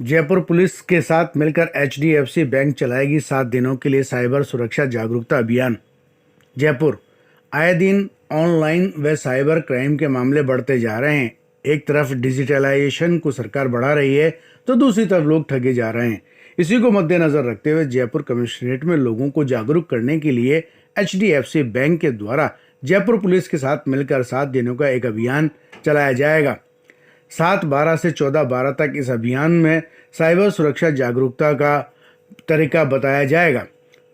Jaipur police के साथ मिलकर एचडीएफसी बैंक चलाएगी 7 दिनों के लिए साइबर सुरक्षा जागरूकता अभियान। जयपुर आए दिन ऑनलाइन व साइबर क्राइम के मामले बढ़ते जा रहे हैं। एक तरफ डिजिटलाइजेशन को सरकार बढ़ा रही है तो दूसरी तरफ लोग ठगे जा रहे हैं। इसी को मद्देनजर रखते हुए जयपुर कमिश्नरेट में लोगों को जागरूक करने के लिए एचडीएफसी बैंक के द्वारा जयपुर पुलिस के साथ मिलकर 7 दिनों का एक अभियान चलाया जाएगा। 7/12 से 14/12 तक इस अभियान में साइबर सुरक्षा जागरूकता का तरीका बताया जाएगा।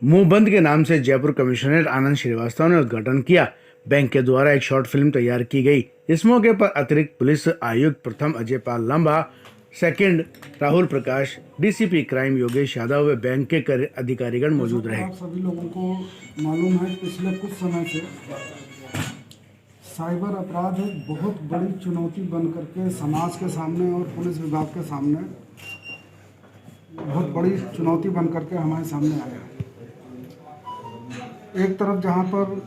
मुंह बंद के नाम से जयपुर कमिश्नर आनंद श्रीवास्तव ने उद्घाटन किया। बैंक के द्वारा एक शॉर्ट फिल्म तैयार की गई। इस मौके पर अतिरिक्त पुलिस आयुक्त प्रथम अजय पाल लंबा, second Rahul Prakash, DCP crime Yogesh Yadav व बैंक के अधिकारीगण मौजूद रहे। सभी लोगों को मालूम है पिछले कुछ समय से साइबर अपराध एक बहुत बड़ी चुनौती बन करके समाज के सामने और पुलिस विभाग के सामने बहुत बड़ी चुनौती बन करके हमारे सामने आया है। एक तरफ जहां पर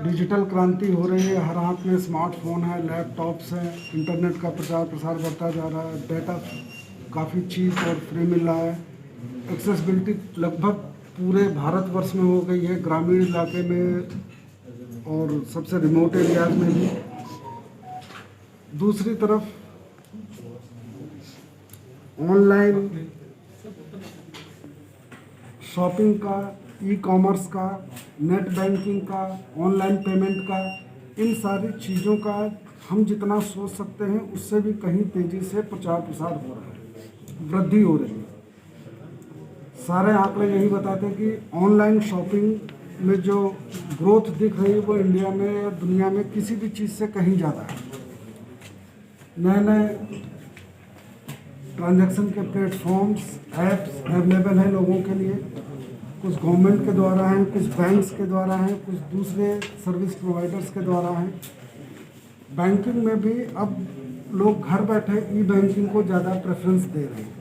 डिजिटल क्रांति हो रही है, हर हाथ में स्मार्टफोन है, लैपटॉप्स हैं, इंटरनेट का प्रचार प्रसार बढ़ता जा रहा है, डेटा काफ़ी चीप और फ्री मिल रहा है, एक्सेसिबिलिटी लगभग पूरे भारतवर्ष में हो गई है, ग्रामीण इलाके में और सबसे रिमोट एरियाज में भी। दूसरी तरफ ऑनलाइन शॉपिंग का, ई कॉमर्स का, नेट बैंकिंग का, ऑनलाइन पेमेंट का, इन सारी चीज़ों का हम जितना सोच सकते हैं उससे भी कहीं तेज़ी से प्रचार प्रसार हो रहा है, वृद्धि हो रही है। सारे आंकड़े यही बताते हैं कि ऑनलाइन शॉपिंग में जो ग्रोथ दिख रही है वो इंडिया में या दुनिया में किसी भी चीज़ से कहीं ज़्यादा है। नए नए ट्रांजैक्शन के प्लेटफॉर्म्स, ऐप्स अवेलेबल हैं लोगों के लिए। कुछ गवर्नमेंट के द्वारा हैं, कुछ बैंक्स के द्वारा हैं, कुछ दूसरे सर्विस प्रोवाइडर्स के द्वारा हैं। बैंकिंग में भी अब लोग घर बैठे ई बैंकिंग को ज़्यादा प्रेफरेंस दे रहे हैं।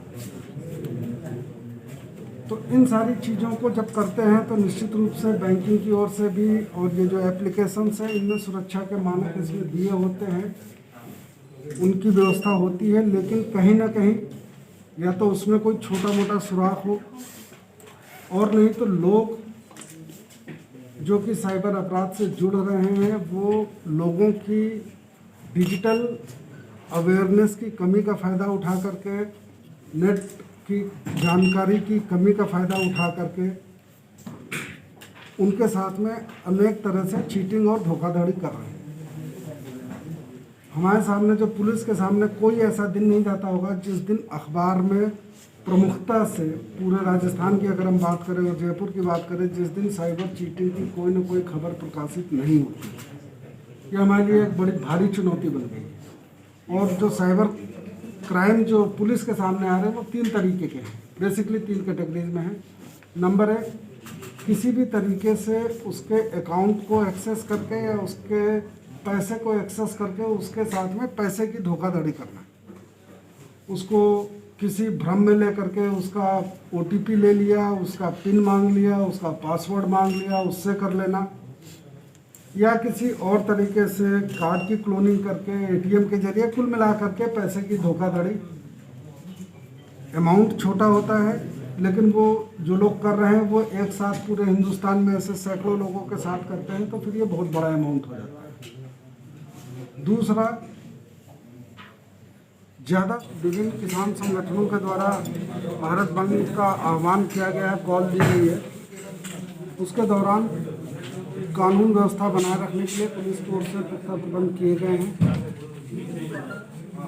तो इन सारी चीज़ों को जब करते हैं तो निश्चित रूप से बैंकिंग की ओर से भी, और ये जो एप्लीकेशंस हैं इनमें सुरक्षा के मानक इसमें दिए होते हैं, उनकी व्यवस्था होती है, लेकिन कहीं ना कहीं या तो उसमें कोई छोटा मोटा सुराख हो और नहीं तो लोग जो कि साइबर अपराध से जुड़ रहे हैं वो लोगों की डिजिटल अवेयरनेस की कमी का फ़ायदा उठा करके, नेट की जानकारी की कमी का फ़ायदा उठा करके उनके साथ में अनेक तरह से चीटिंग और धोखाधड़ी कर रहे हैं। हमारे सामने जो पुलिस के सामने कोई ऐसा दिन नहीं जाता होगा जिस दिन अखबार में प्रमुखता से, पूरे राजस्थान की अगर हम बात करें और जयपुर की बात करें, जिस दिन साइबर चीटिंग की कोई ना कोई खबर प्रकाशित नहीं होती। ये हमारे लिए एक बड़ी भारी चुनौती बन गई है। और जो साइबर क्राइम जो पुलिस के सामने आ रहे हैं वो 3 तरीके के हैं, बेसिकली 3 कैटेगरीज में हैं। नंबर 1, किसी भी तरीके से उसके अकाउंट को एक्सेस करके या उसके पैसे को एक्सेस करके उसके साथ में पैसे की धोखाधड़ी करना, उसको किसी भ्रम में ले करके उसका OTP ले लिया, उसका पिन मांग लिया, उसका पासवर्ड मांग लिया, उससे कर लेना, या किसी और तरीके से कार्ड की क्लोनिंग करके ATM के जरिए, कुल मिला करके पैसे की धोखाधड़ी। अमाउंट छोटा होता है लेकिन वो जो लोग कर रहे हैं वो एक साथ पूरे हिंदुस्तान में ऐसे सैकड़ों लोगों के साथ करते हैं, तो फिर ये बहुत बड़ा अमाउंट हो जाता है। दूसरा, ज़्यादा विभिन्न किसान संगठनों के द्वारा भारत बंद का आह्वान किया गया है, कॉल दी गई है। उसके दौरान कानून व्यवस्था बनाए रखने के लिए पुलिस की ओर से पुख्ता प्रबंध किए गए हैं।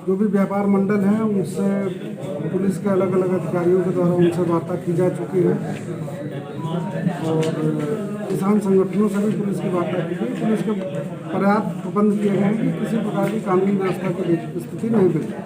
जो भी व्यापार मंडल हैं उनसे पुलिस के अलग अलग अधिकारियों के द्वारा उनसे वार्ता की जा चुकी है और किसान संगठनों से भी पुलिस की वार्ता की गई। पुलिस के पर्याप्त प्रबंध किए गए हैं कि किसी प्रकार की कानून व्यवस्था की स्थिति नहीं बिगड़े।